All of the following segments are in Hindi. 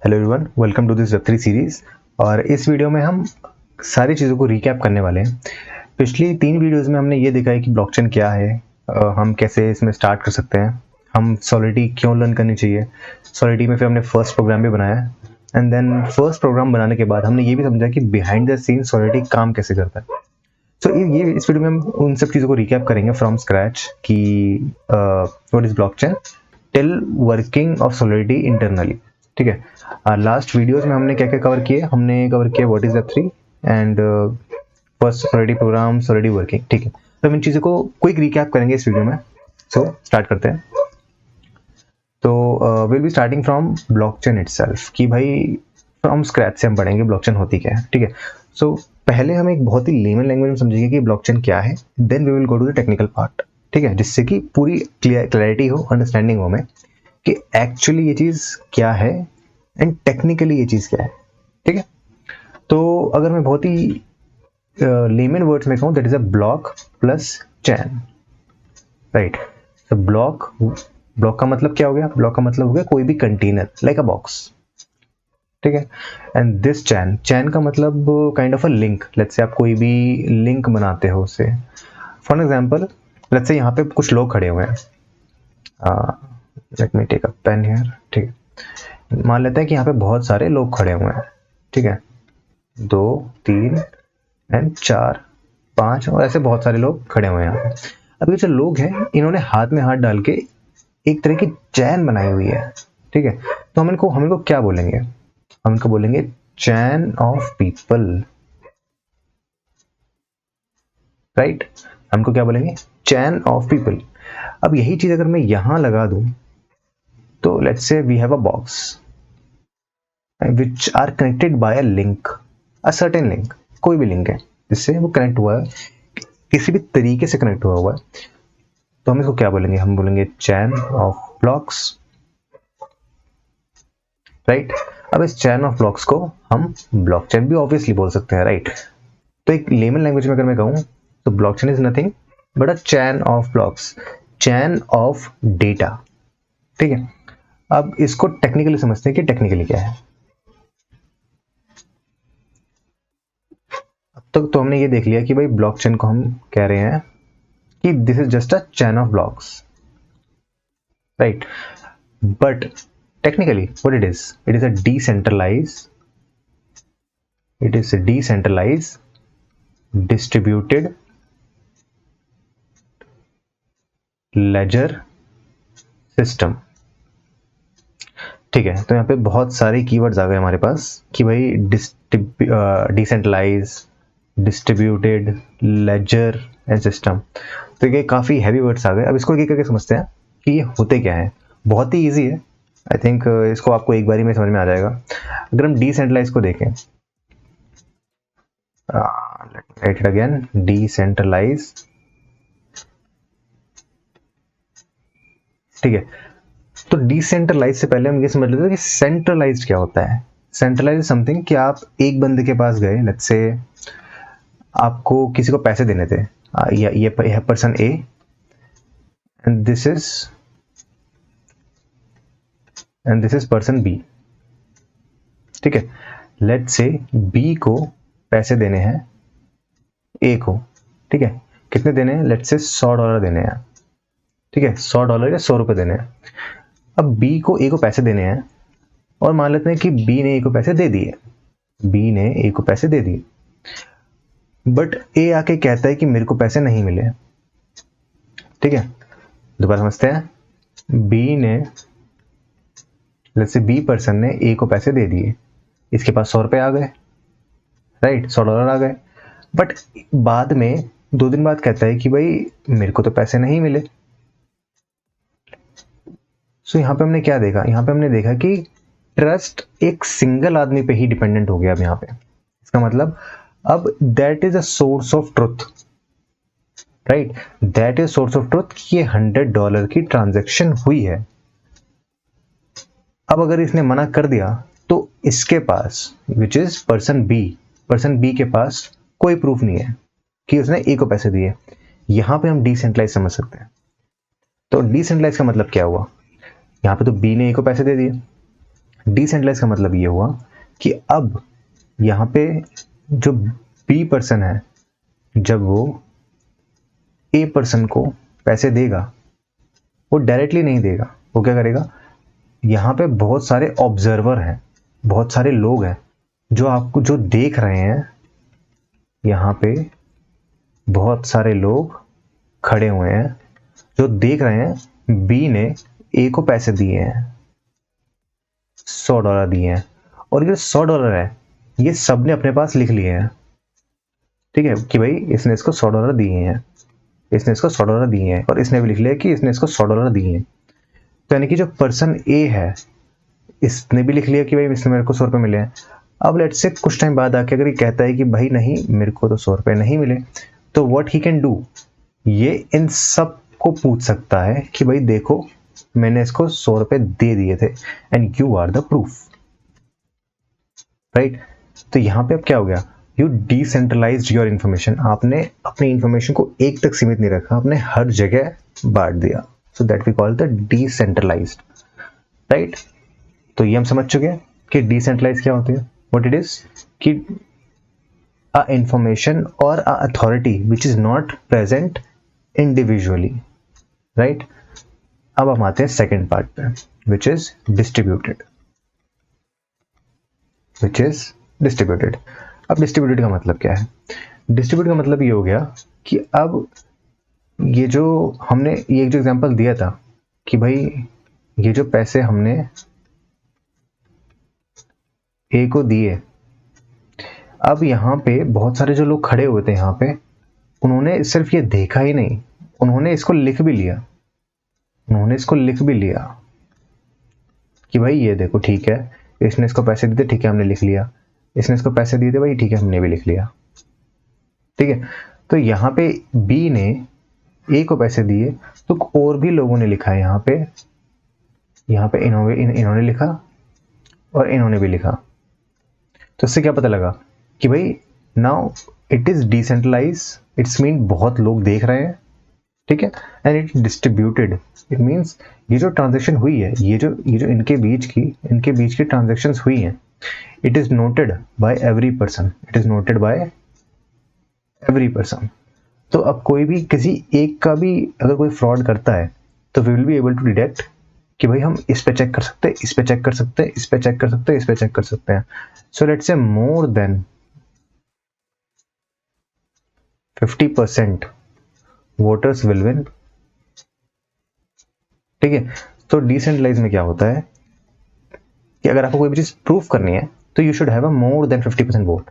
Hello everyone, welcome to this वेब3 सीरीज़। और इस वीडियो में हम सारी चीज़ों को रिकैप करने वाले हैं। पिछली 3 वीडियोज़ में हमने ये देखा है कि ब्लॉकचेन क्या है, हम कैसे इसमें स्टार्ट कर सकते हैं, हम सॉलिडिटी क्यों लर्न करनी चाहिए। सॉलिडिटी में फिर हमने फर्स्ट प्रोग्राम भी बनाया एंड देन फर्स्ट प्रोग्राम बनाने के बाद हमने ये भी समझा कि बिहाइंड द सीन सॉलिडिटी काम कैसे करता है। सो ये इस वीडियो में हम उन सब चीज़ों को रिकैप करेंगे फ्रॉम स्क्रैच कि what is blockchain till working of solidity internally. ठीक है, लास्ट वीडियोस में हमने क्या क्या कवर किए, हमने कवर किया व्हाट इज वेब3 and first solidity program solidity working. ठीक है, तो हम इन चीज़ों को क्विक रिकैप करेंगे इस वीडियो में। सो स्टार्ट करते हैं। तो will be starting from blockchain itself कि भाई फ्रॉम स्क्रैच से हम पढ़ेंगे ब्लॉकचेन होती क्या है। ठीक है, सो पहले हम एक बहुत ही लेमन लैंग्वेज में समझेंगे कि ब्लॉकचेन क्या है, then we will go to the technical part. ठीक है, जिससे कि पूरी क्लैरिटी हो, अंडरस्टैंडिंग हो हमें कि एक्चुअली ये चीज़ क्या है एंड टेक्निकली ये चीज़ क्या है। ठीक है, तो अगर मैं बहुत ही लेमन वर्ड्स में कहूँ, that is a block plus chain. Right, तो ब्लॉक का मतलब क्या हो गया? ब्लॉक का मतलब हो गया कोई भी कंटेनर लाइक अ बॉक्स। ठीक है, एंड दिस चैन का मतलब kind of a link. Let's say आप कोई भी लिंक बनाते हो उससे। फॉर एग्जाम्पल, लेट्स से यहाँ पे कुछ लोग खड़े हुए हैं। Let me take a pen here. ठीक है, मान लेते हैं कि यहाँ पे बहुत सारे लोग खड़े हुए हैं। ठीक है, 2, 3 एंड 4, 5 और ऐसे बहुत सारे लोग खड़े हुए हैं यहाँ पे। अब ये जो लोग हैं, इन्होंने हाथ में हाथ डाल के एक तरह की चैन बनाई हुई है। ठीक है, तो हम इनको क्या बोलेंगे? हम इनको बोलेंगे चैन ऑफ पीपल। राइट, हमको क्या बोलेंगे? Chain of people. अब यही चीज अगर मैं यहां लगा दूं, तो let's say we have a box which are connected by a link, a certain link. कोई भी लिंक है जिससे वो कनेक्ट हुआ है, किसी भी तरीके से कनेक्ट हुआ है, तो हम इसको क्या बोलेंगे? हम बोलेंगे चैन ऑफ ब्लॉक्स। राइट, अब इस चैन ऑफ ब्लॉक्स को हम ब्लॉकचेन भी ऑब्वियसली बोल सकते हैं। राइट, तो एक लेमन लैंग्वेज में अगर मैं कहूँ, तो blockchain is nothing but a chain of blocks, chain of data. ठीक है, अब इसको टेक्निकली समझते हैं कि टेक्निकली क्या है। अब तक तो हमने ये देख लिया कि भाई ब्लॉकचेन को हम कह रहे हैं कि this is just a chain of blocks. Right, but technically what it is a decentralized distributed ledger system। ठीक है, तो यहाँ पे बहुत सारे कीवर्ड्स आ गए हमारे पास कि भाई decentralize, distributed, ledger and system. तो ये काफ़ी हैवी वर्ड्स आ गए। अब इसको एक करके समझते हैं कि ये होते क्या है। बहुत ही ईजी है, आई थिंक इसको आपको एक बारी में समझ में आ जाएगा। अगर हम डिसेंट्रलाइज को देखें, राइट इट अगेन, डिसेंट्रलाइज। ठीक है, तो डिसेंट्रलाइज से पहले हम ये समझ लेते हैं कि सेंट्रलाइज क्या होता है। सेंट्रलाइज समथिंग कि आप एक बंदे के पास गए, लेट्स से आपको किसी को पैसे देने थे, ये person A and this is person B. ठीक है, लेट्स से बी को पैसे देने हैं ए को। ठीक है, कितने देने हैं? लेट्स से $100 देने हैं। ठीक है, $100 या 100 रुपए देने हैं। अब बी को ए को पैसे देने हैं और मान लेते हैं कि बी ने ए को पैसे दे दिए। बी ने ए को पैसे दे दिए, बट ए आके कहता है कि मेरे को पैसे नहीं मिले। ठीक है, दोबारा समझते हैं। बी ने, जैसे बी पर्सन ने ए को पैसे दे दिए, इसके पास 100 रुपए आ गए। राइट, $100 आ गए, बट बाद में 2 दिन बाद कहता है कि भाई मेरे को तो पैसे नहीं मिले। सो यहाँ पे हमने क्या देखा? यहाँ पे हमने देखा कि ट्रस्ट एक सिंगल आदमी पे ही डिपेंडेंट हो गया। अब यहाँ पे इसका मतलब, अब that is a source of truth. Right, that is source of truth कि ये $100 की ट्रांजैक्शन हुई है। अब अगर इसने मना कर दिया, तो इसके पास, विच इज पर्सन बी के पास कोई प्रूफ नहीं है कि उसने ए को पैसे दिए। यहां पे हम डिसेंट्रलाइज समझ सकते हैं। तो डिसेंट्रलाइज का मतलब क्या हुआ? यहाँ पे तो बी ने ए को पैसे दे दिए, डिसेंट्रलाइज का मतलब ये हुआ कि अब यहाँ पे जो बी पर्सन है, जब वो ए पर्सन को पैसे देगा, वो डायरेक्टली नहीं देगा, वो क्या करेगा, यहाँ पे बहुत सारे ऑब्जर्वर हैं, बहुत सारे लोग हैं जो आपको जो देख रहे हैं। यहाँ पे बहुत सारे लोग खड़े हुए हैं जो देख रहे हैं बी ने ए को पैसे दिए हैं, $100 दिए हैं, और ये $100 है ये सब ने अपने पास लिख लिए हैं, ठीक है, कि भाई इसने इसको $100 दिए हैं, इसने इसको $100 दिए हैं, और इसने भी लिख लिया कि इसने इसको $100 दिए हैं। तो यानी कि जो पर्सन ए है इसने भी लिख लिया कि भाई इसने मेरे को $100 मिले हैं। अब लेट्स से कुछ टाइम बाद आके अगर ये कहता है कि भाई नहीं मेरे को तो $100 नहीं मिले, तो व्हाट ही कैन डू, ये इन सब को पूछ सकता है कि भाई देखो मैंने इसको $100 दे दिए थे and you are the proof, right. तो यहाँ पे अब क्या हो गया, यू डिसेंट्रलाइज्ड योर इन्फॉर्मेशन, आपने अपनी इंफॉर्मेशन को एक तक सीमित नहीं रखा, आपने हर जगह बांट दिया। So that we call the decentralized, right. तो ये हम समझ चुके हैं कि डिसेंट्रलाइज क्या होती है, व्हाट इट इज, कि अ इंफॉर्मेशन और a authority which is not present individually, right. अब हम आते हैं सेकेंड पार्ट पे, which is distributed, which is distributed. अब डिस्ट्रीब्यूटेड का मतलब क्या है, डिस्ट्रीब्यूट का मतलब ये हो गया कि अब ये जो हमने ये जो एग्जांपल दिया था कि भाई ये जो पैसे हमने ए को दिए, अब यहाँ पे बहुत सारे जो लोग खड़े हुए थे यहाँ पे, उन्होंने सिर्फ ये देखा ही नहीं, उन्होंने इसको लिख भी लिया, उन्होंने इसको लिख भी लिया कि भाई ये देखो ठीक है, इसने इसको पैसे दिए थे, ठीक है हमने लिख लिया, इसने इसको पैसे दिए थे भाई, ठीक है हमने भी लिख लिया, ठीक है। तो यहाँ पे बी ने ए को पैसे दिए, तो और भी लोगों ने लिखा है यहाँ पे इन्होंने लिखा और इन्होंने भी लिखा। तो इससे क्या पता लगा कि भाई now it is decentralize, it's mean बहुत लोग देख रहे हैं, ठीक है, and it distributed, it means ये जो ट्रांजेक्शन हुई है, ये जो इनके बीच की ट्रांजेक्शन्स हुई हैं, it is noted bye every person, it is noted bye every person. तो अब कोई भी किसी एक का भी अगर कोई फ्रॉड करता है तो we will be able to detect कि भाई हम इस पे चेक कर सकते हैं, इस पे चेक कर सकते हैं, इस पे चेक कर सकते हैं, इस पे चेक कर सकते हैं। So let's say more than 50% voters will win, ठीक है। तो डिसेंट्रलाइज में क्या होता है कि अगर आपको कोई भी चीज प्रूफ करनी है तो you should have a more than 50% vote,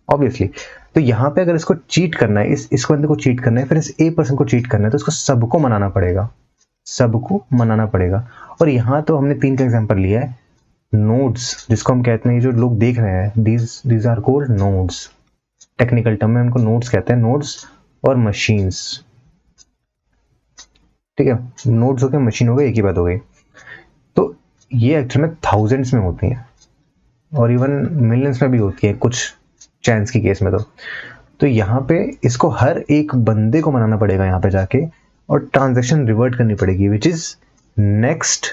obviously. तो यहाँ पे अगर इसको चीट करना है, इस बंदे को चीट करना है, फिर इस ए पर्सन को चीट करना है, तो इसको सबको मनाना पड़ेगा, सबको मनाना पड़ेगा। और यहाँ तो हमने 3 का एग्जांपल लिया है, नोड्स जिसको हम कहते हैं, जो लोग देख रहे हैं, these are called nodes, technical term में उनको नोड्स कहते हैं, नोड्स और मशीन्स, ठीक है। नोड्स हो गए, मशीन हो गए, एक ही बात हो गई। तो ये एक्चुअल में थाउजेंड्स में होती हैं और इवन मिलियंस में भी होती है कुछ चैंस की केस में। तो यहाँ पे इसको हर एक बंदे को मनाना पड़ेगा यहाँ पे जाके, और ट्रांजैक्शन रिवर्ट करनी पड़ेगी, which is next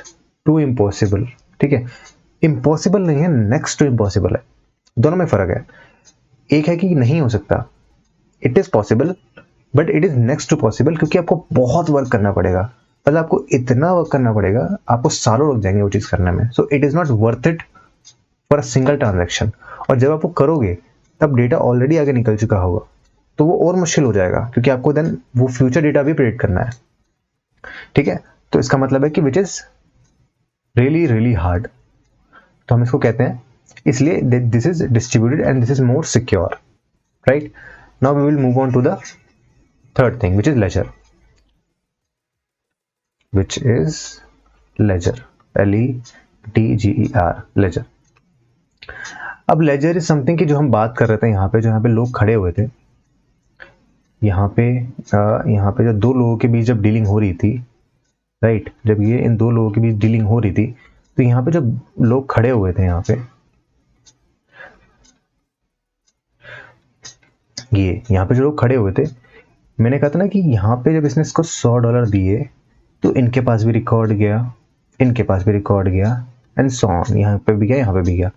to impossible, ठीक है। इम्पॉसिबल नहीं है, नेक्स्ट टू इम्पॉसिबल है, दोनों में फर्क है। एक है कि नहीं हो सकता, it is possible, but it is next to possible, क्योंकि आपको बहुत वर्क करना पड़ेगा, मतलब आपको इतना वर्क करना पड़ेगा, आपको सालों लग जाएंगे वो चीज करने में। So it is not worth it for a single transaction. और जब आप वो करोगे तब डेटा ऑलरेडी आगे निकल चुका होगा, तो वो और मुश्किल हो जाएगा, क्योंकि आपको देन वो फ्यूचर डेटा भी प्रेडिक्ट करना है, ठीक है। तो इसका मतलब है कि which is really really hard, तो हम इसको कहते हैं, इसलिए this is distributed and this is more secure, right. Now we will move on to the third thing, which is ledger, which is ledger, LEDGER, ledger। अब लेजर इज समथिंग की जो हम बात कर रहे थे यहाँ पे, जो यहाँ पे लोग खड़े हुए थे, यहाँ पे जो 2 लोगों के बीच जब डीलिंग हो रही थी, राइट, जब ये इन 2 लोगों के बीच डीलिंग हो रही थी, तो यहाँ पे जो लोग खड़े हुए थे यहाँ पे, यहाँ पे जो लोग खड़े हुए थे, मैंने कहा था ना कि यहाँ पे जब इसने इसको $100 दिए तो इनके पास भी रिकॉर्ड गया, इनके पास भी रिकॉर्ड गया, एंड सो ऑन, यहाँ पे भी गया, यहाँ पे भी गया।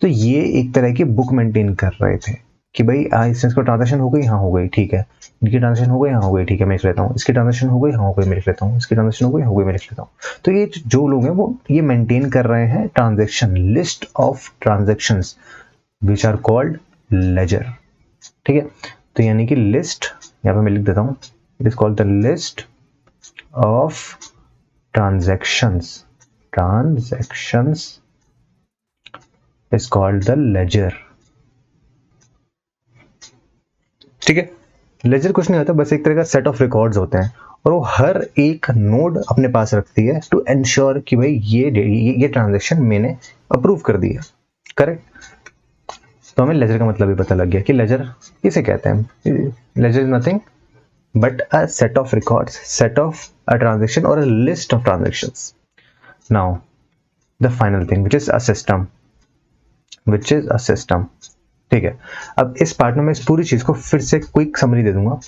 तो ये एक तरह की बुक मेंटेन कर रहे थे कि भाई इसको ट्रांजेक्शन हो गई, हाँ हो गई, ठीक है, इनकी ट्रांजेक्शन हो गई, हाँ हो गई, ठीक है मैं लिख लेता हूँ, इसकी ट्रांजेक्शन हो गई, हाँ हो गई मैं लिख लेता हूँ, इसकी ट्रांजेक्शन हो गई, हो गई मैं लिख लेता हूँ। तो ये जो लोग हैं वो ये मेंटेन कर रहे हैं transaction, list of transactions which are called ledger. ठीक है, तो यानी कि लिस्ट, यहाँ पे मैं लिख देता हूँ, it is called the list of transactions, transactions is called the ledger. ठीक है, लेजर कुछ नहीं होता, बस एक तरह का सेट ऑफ रिकॉर्ड्स होते हैं और वो हर एक नोड अपने पास रखती है टू एंश्योर कि भाई ये ट्रांजेक्शन मैंने अप्रूव कर दिया, करेक्ट। तो हमें लेजर का मतलब भी पता लग गया कि लेजर किसे कहते हैं। Ledger is nothing but a set of records, set of a transaction और a list of transactions. Now the final thing which is a system, which is a system. ठीक है, अब इस पार्ट में मैं इस पूरी चीज को फिर से क्विक समरी दे दूंगा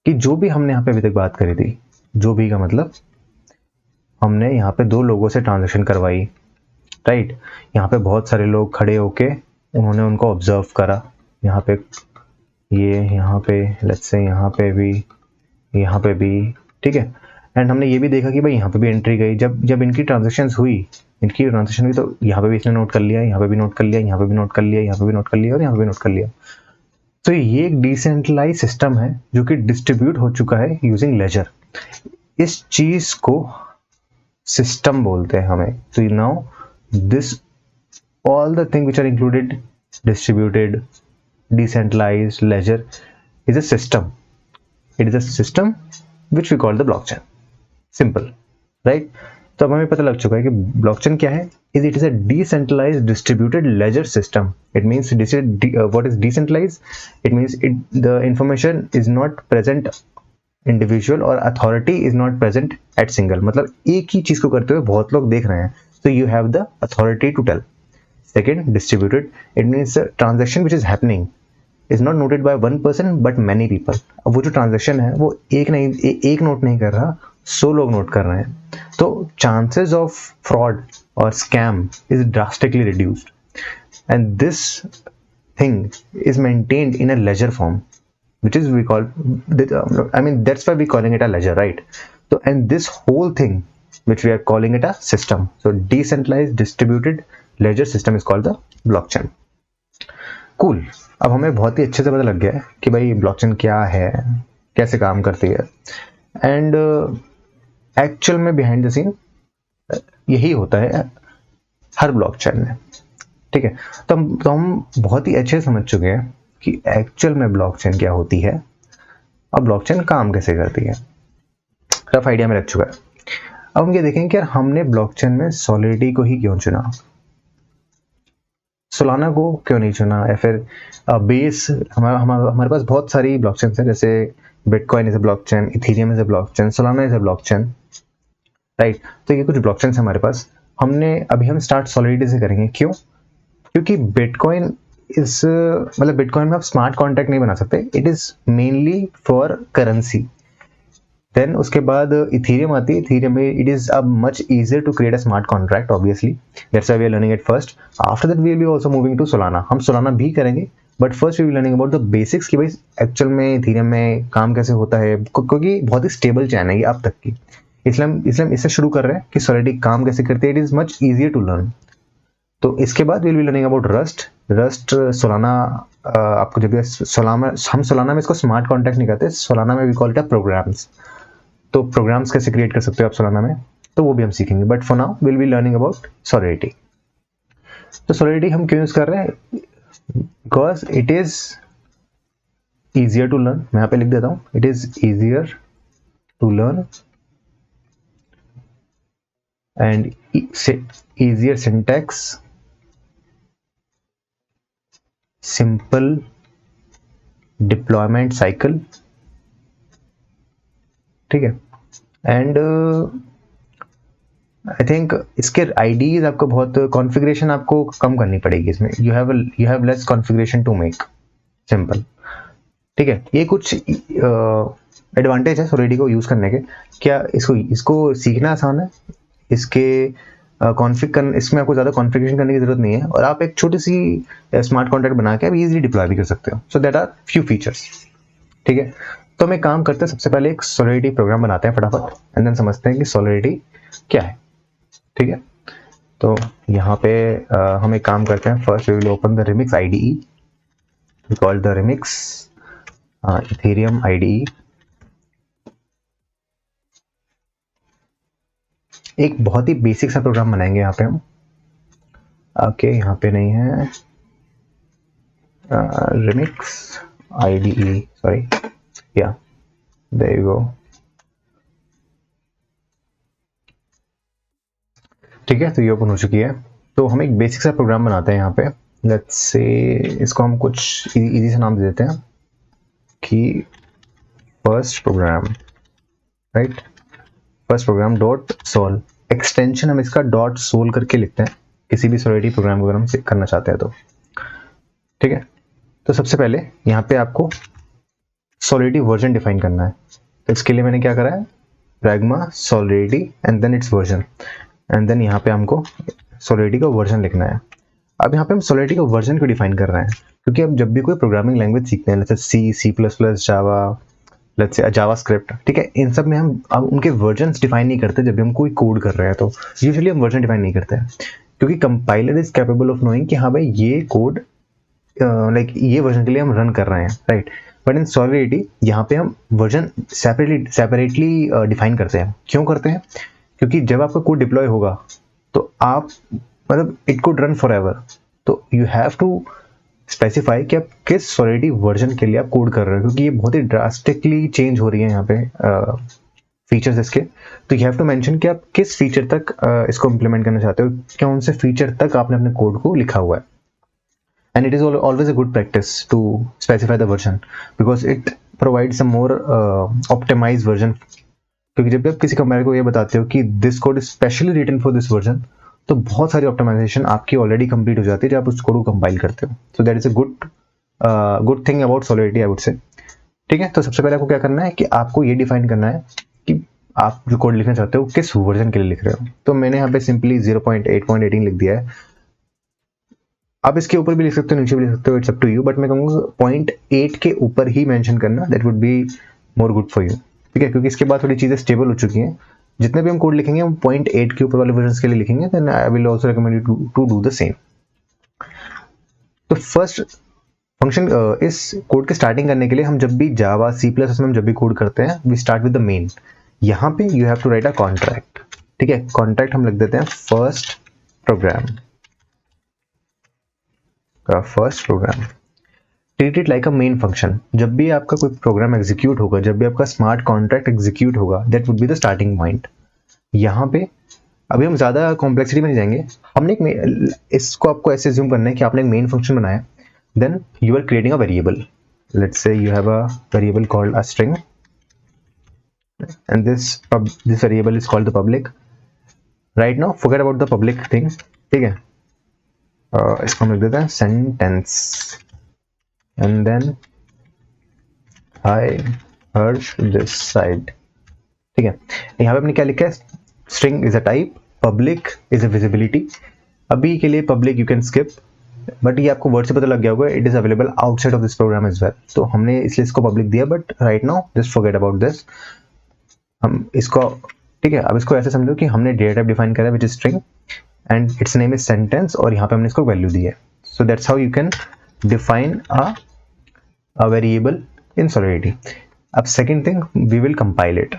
कि जो भी हमने यहाँ पे अभी तक बात करी थी, जो भी का मतलब हमने यहाँ पे दो लोगों से ट्रांजेक्शन करवाई, राइट। यहाँ पे बहुत सारे लोग खड़े होके उन्होंने उनको ऑब्जर्व करा, यहाँ पे ये, यहाँ पे लेट्स से यहाँ पे भी, यहाँ पे भी, ठीक है। एंड हमने ये भी देखा कि भाई यहाँ पे भी एंट्री गई, जब जब इनकी ट्रांजेक्शन हुई, तो यहाँ पे भी इसने नोट कर लिया, यहाँ पे भी नोट कर लिया, यहाँ पे भी नोट कर लिया, यहाँ पे भी नोट कर लिया और यहाँ पे भी नोट कर लिया। तो ये एक डिसेंट्रलाइज सिस्टम है जो कि डिस्ट्रीब्यूट हो चुका है यूजिंग लेजर। इस चीज को सिस्टम बोलते हैं हमें। तो now this all the things which are included, distributed, decentralized, ledger is a system. It is a system which we call the blockchain. Simple, right? तो अब हमें पता लग चुका है कि ब्लॉकचेन क्या है। It is a decentralized distributed ledger system. It means what is decentralized? It means the information is not present individual or authority is not present at single. मतलब एक ही चीज को करते हुए बहुत लोग देख रहे हैं, so you have the authority to tell. Second, distributed. It means the transaction which is happening is not noted by one person but many people. अब वो जो ट्रांजेक्शन है वो एक नोट नहीं कर रहा, 100 लोग नोट कर रहे हैं। तो चांसेस ऑफ फ्रॉड और scam is drastically reduced and this thing is maintained in a ledger form which is we call, I mean that's why we calling it a ledger, right? So and this whole thing which we are calling it a system, so decentralized distributed ledger system is called the blockchain. Cool. अब हमें बहुत ही अच्छे से पता लग गया है कि भाई ब्लॉकचेन क्या है, कैसे काम करती है एंड एक्चुअल में बिहाइंड द सीन यही होता है हर ब्लॉकचेन में। ठीक है, तो हम बहुत ही अच्छे से समझ चुके हैं कि एक्चुअल में ब्लॉकचेन क्या होती है और ब्लॉकचेन काम कैसे करती है, रफ आइडिया में रख चुका है। अब हम ये देखेंगे कि यार हमने ब्लॉकचेन में सॉलिडिटी को ही क्यों चुना, सोलाना को क्यों नहीं चुना, या फिर बेस। हमारे पास बहुत सारी ब्लॉकचेन है, जैसे bitcoin is a blockchain, Ethereum is a blockchain, Solana is a blockchain, right. तो ये कुछ ब्लॉकचेन है हमारे पास। अभी हम स्टार्ट सॉलिडिटी से करेंगे, क्यों? क्योंकि बिटकॉइन इस मतलब बिटकॉइन में आप स्मार्ट कॉन्ट्रैक्ट नहीं बना सकते, it is mainly for currency. Then उसके बाद इथेरियम आती है, इथेरियम में it is a much easier to create a smart contract, obviously that's why we are learning it first. After that we will be also moving to Solana, हम सोलाना भी करेंगे but first we will learning about the basics कि भाई एक्चुअल में इथेरियम में काम कैसे होता है, क्योंकि बहुत ही स्टेबल चैन है ये अब तक की, इसलिए इससे शुरू कर रहे हैं कि सॉलिडिटी काम कैसे करती है, it is much easier to learn. तो इसके बाद will be learning about Rust Solana. आपको जब हम सोलाना में इसको स्मार्ट कॉन्ट्रैक्ट नहीं कहते, सोलाना में वी कॉल इट प्रोग्राम्स। तो प्रोग्राम्स कैसे क्रिएट कर सकते हो आप सोलाना में, तो वो भी हम सीखेंगे, but for now will be learning about solidity. तो सॉलिडिटी हम क्यों यूज कर रहे हैं? Because it is easier to learn. मैं यहाँ पे लिख देता हूँ, it is easier to learn and easier syntax, simple deployment cycle, ठीक है। एंड आई थिंक इसके आईडीज आपको बहुत कॉन्फ़िगरेशन आपको कम करनी पड़ेगी इसमें, you have less configuration to make simple, ठीक है। ये कुछ एडवांटेज है सॉलिडिटी को यूज करने के। क्या इसको सीखना आसान है, इसके कॉन्फ़िग करने, इसमें आपको ज़्यादा कॉन्फ़िगरेशन करने की ज़रूरत नहीं है, और आप एक छोटी सी स्मार्ट कॉन्ट्रैक्ट बना के आप इजीली डिप्लॉय भी कर सकते हो. So that are few features. ठीक है, तो हम एक काम करते हैं, सबसे पहले एक सोलिडिटी प्रोग्राम बनाते हैं फटाफट, एंड देन समझते हैं कि सोलिडिटी क्या है. ठीक है, तो यहाँ पे हम एक काम करते हैं. First we will open the remix IDE, we call the remix Ethereum IDE. एक बहुत ही बेसिक सा प्रोग्राम बनाएंगे यहाँ पे हम. ओके, यहाँ पे नहीं है, रिमिक्स IDE, सॉरी, या देयर यू गो. ठीक है, तो ये ओपन हो चुकी है. तो हम एक बेसिक सा प्रोग्राम बनाते हैं यहाँ पे. लेट्स से इसको हम कुछ इजी सा नाम दे देते हैं कि first program, right, first program dot sol. Extension हम इसका डॉट सोल करके लिखते हैं किसी भी सोलिडिटी प्रोग्राम को अगर हम करना चाहते हैं तो. ठीक है, तो सबसे पहले यहाँ पे आपको सोलिडिटी वर्जन डिफाइन करना है. तो इसके लिए मैंने क्या करा है, pragma solidity and then it's version, and then यहाँ पे हमको सोलिडिटी का वर्जन लिखना है. अब यहाँ पे हम सोलिडिटी का वर्जन क्यों डिफाइन कर रहे हैं, क्योंकि अब जब भी कोई प्रोग्रामिंग लैंग्वेज सीखते हैं, जैसे C, C plus plus, Java, let's say JavaScript, ठीक है, इन सब में हम अब उनके वर्जन्स डिफाइन नहीं करते. जब भी हम कोई कोड कर रहे हैं तो यूजुअली हम वर्जन डिफाइन नहीं करते हैं, क्योंकि compiler is capable of knowing कि हाँ भाई ये कोड लाइक ये वर्जन के लिए हम रन कर रहे हैं, राइट. बट इन सोलिडिटी यहाँ पे हम वर्जन सेपरेटली डिफाइन करते हैं. क्यों करते हैं, क्योंकि जब आपका कोड डिप्लॉय होगा तो आप मतलब it could run for ever, तो यू हैव टू स्पेसिफाई कि आप किस सोलिडिटी वर्जन के लिए आप कोड कर रहे हो, क्योंकि ये बहुत ही ड्रास्टिकली चेंज हो रही है यहाँ पे फीचर्स इसके. तो यू हैव टू मेंशन कि आप किस फीचर तक इसको इम्प्लीमेंट करना चाहते हो, कौन से फीचर तक आपने अपने कोड को लिखा हुआ है. And it is always a good practice to specify the version, because it provides a more optimized version. क्योंकि जब भी आप किसी कंपाइलर को ये बताते हो कि this code is specially written for this version, तो बहुत सारी ऑप्टिमाइजेशन आपकी ऑलरेडी कंप्लीट हो जाती है जब आप उस कोड को कंपाइल करते हो. So that is a good thing about solidity, I would say. ठीक है, तो सबसे पहले आपको क्या करना है कि आपको ये डिफाइन करना है कि आप जो कोड लिखना चाहते हो किस वर्जन के लिए लिख रहे हो. तो मैंने यहाँ पे सिंपली 0.8.18 लिख दिया है. आप इसके ऊपर भी लिख सकते हो, नीचे भी लिख सकते हो, it's up to you, but मैं कहूँगा 0.8 के ऊपर ही मेंशन करना, that would be more good for you. ठीक है, क्योंकि इसके बाद थोड़ी चीज़ें स्टेबल हो चुकी हैं. जितने भी हम कोड लिखेंगे हम 0.8 के ऊपर वाले वर्जन के लिए लिखेंगे, then I will also recommend you to do the same. तो फर्स्ट फंक्शन, इस कोड के स्टार्टिंग करने के लिए हम जब भी जावा, सी प्लस में हम जब भी कोड करते हैं, we start with the main. यहाँ पे you have to write a contract. ठीक है, कॉन्ट्रैक्ट हम लिख देते हैं फर्स्ट प्रोग्राम का first program. Treat it like a main function. जब भी आपका कोई प्रोग्राम एग्जीक्यूट होगा, जब भी आपका स्मार्ट कॉन्ट्रैक्ट एग्जीक्यूट होगा, that would be the starting point. यहाँ पे अभी हम ज़्यादा कॉम्प्लेक्सिटी में नहीं जाएंगे. हमने इसको आपको ऐसे ज्यूम करना है कि आपने एक मेन फंक्शन बनाया, then you are creating a variable. Let's say you have a variable called a string, and this variable is called the public. Right now forget about the public thing. ठीक है, इसको हम लिख देते हैं sentence, and then I heard this side. ठीक है, यहाँ पे हमने क्या लिखा है, string is a type, public is a visibility. अभी के लिए public you can skip, but ये आपको वर्ड से पता लग गया होगा, it is available outside of this program as well. तो हमने इसलिए इसको पब्लिक दिया, but right now just forget about this. हम इसको, ठीक है, अब इसको ऐसे समझो कि हमने डेटा टाइप डिफाइन करा है which is string, and its name is sentence, और यहाँ पे हमने इसको वैल्यू दी है. So that's how you can define a variable in Solidity. अब second thing, we will compile it.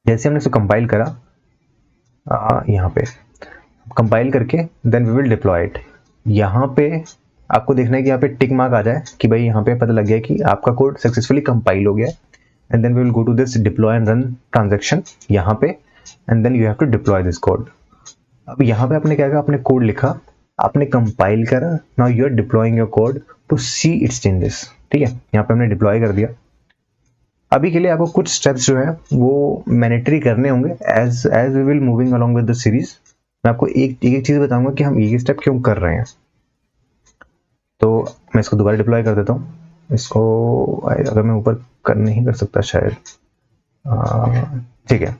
जैसे हमने इसको कंपाइल करा, यहाँ पे कंपाइल करके then we will deploy it. यहाँ पे आपको देखना है कि यहाँ पे टिक मार्क आ जाए कि भाई यहाँ पे पता लग गया कि आपका कोड सक्सेसफुली कंपाइल हो गया है. And then we will go to this deploy and run transaction यहाँ पे, and then you have to deploy this code. अब यहाँ पे आपने क्या कहा, आपने कोड लिखा, आपने कंपाइल करा, now you are deploying your code to see its changes. ठीक है, यहाँ पे हमने डिप्लॉय कर दिया. अभी के लिए आपको कुछ स्टेप्स जो है वो मैंडेटरी करने होंगे as we will moving along with the series. मैं आपको एक चीज बताऊंगा कि हम ये स्टेप क्यों कर रहे हैं. तो मैं इसको दोबारा डिप्लॉय कर देता हूँ. इसको अगर मैं ऊपर कर नहीं कर सकता शायद, ठीक है,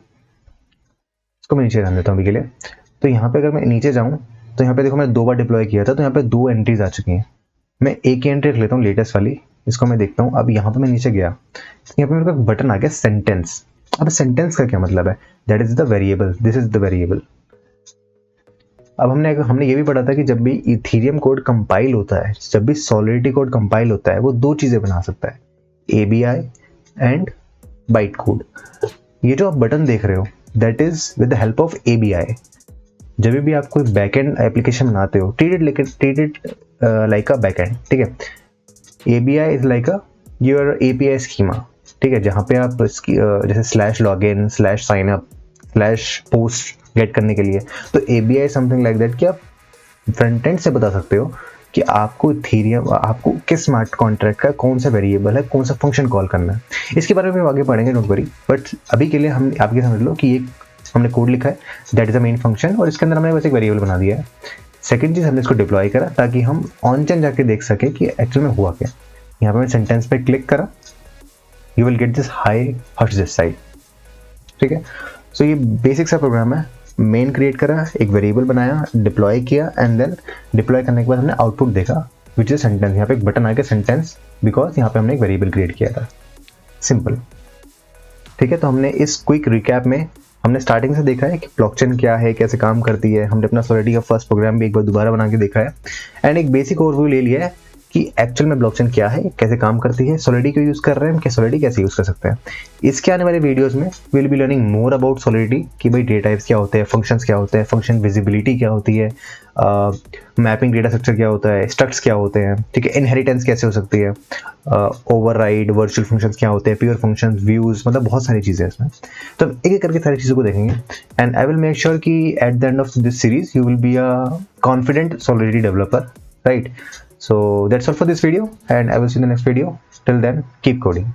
इसको मैं नीचे रहने देता हूँ अभी के लिए. तो यहाँ पे अगर मैं नीचे जाऊँ तो यहाँ पे देखो मैंने 2 बार डिप्लॉय किया था, तो यहाँ पे 2 एंट्रीज आ चुकी हैं। मैं एक ही एंट्री रख लेता हूँ लेटेस्ट वाली, इसको मैं देखता हूँ। अब यहाँ पे मैं नीचे गया, यहाँ पे मेरे को एक बटन आ गया सेंटेंस। अब सेंटेंस का क्या मतलब है? That is the variable, this is the variable. अब हमने ये भी पढ़ा था कि जब भी इथीरियम कोड कंपाइल होता है, जब भी सॉलिडिटी कोड कंपाइल होता है, वो 2 चीजें बना सकता है, ABI एंड बाइट कोड। ये जो आप बटन देख रहे हो, that is with the help of ABI। जब भी आप कोई बैकएंड एप्लीकेशन बनाते हो, treat it like a backend, ठीक है। ABI is like a your API schema, ठीक है, जहाँ पे आप जैसे /login /signup /post गेट करने के लिए, तो ABI समथिंग लाइक दैट कि आप फ्रंट एंड से बता सकते हो कि आपको इथीरियम, आपको किस स्मार्ट कॉन्ट्रैक्ट का कौन सा वेरिएबल है, कौन सा फंक्शन कॉल करना है। इसके बारे में आगे पढ़ेंगे, डोंट वरी। बट अभी के लिए हम आपके समझ लो कि एक हमने कोड लिखा है, that is the main function, और इसके अंदर हमने बस एक वेरिएबल बना दिया है। सेकंड चीज, हमने इसको डिप्लॉय करा ताकि हम ऑन चेन जाके देख सके कि एक्चुअल में हुआ क्या। यहाँ पे मैं सेंटेंस पे क्लिक करा, you will get this high first this side, ठीक है। सो ये बेसिक सा प्रोग्राम है। मेन क्रिएट करा, एक वेरिएबल बनाया, डिप्लॉय किया, एंड देन डिप्लॉय करने के बाद हमने आउटपुट देखा विच इज सेंटेंस। यहाँ पे एक बटन आ गया सेंटेंस, बिकॉज यहाँ पे हमने एक वेरिएबल क्रिएट किया था। सिंपल, ठीक है। तो हमने इस क्विक रिकैप में हमने स्टार्टिंग से देखा है कि ब्लॉकचेन क्या है, कैसे काम करती है। हमने अपना सॉलिडिटी का फर्स्ट प्रोग्राम भी एक बार दोबारा बना के देखा है, एंड एक बेसिक ओवरव्यू ले लिया है कि एक्चुअल में ब्लॉकचेन क्या है, कैसे काम करती है, सॉलिडिटी क्यों यूज कर रहे हैं, सॉलिडिटी कैसे यूज कर सकते हैं। इसके आने वाले वीडियोस में we will be learning more about solidity, कि भाई डेटा टाइप्स क्या होते हैं, फंक्शंस क्या होते हैं, फंक्शन विजिबिलिटी क्या होती है, मैपिंग डेटा स्ट्रक्चर क्या होता है, स्ट्रक्ट्स क्या होते हैं, ठीक है, इनहेरिटेंस कैसे हो सकती है, ओवरराइड, वर्चुअल फंक्शंस क्या होते हैं, प्योर फंक्शंस, व्यूज, मतलब बहुत सारी चीज़ें हैं इसमें। तो एक एक करके सारी चीज़ों को देखेंगे, and I will make sure कि at the end of this series you will be a confident Solidity developer, right? So that's all for this video, and I will see you in the next video. Till then, keep coding.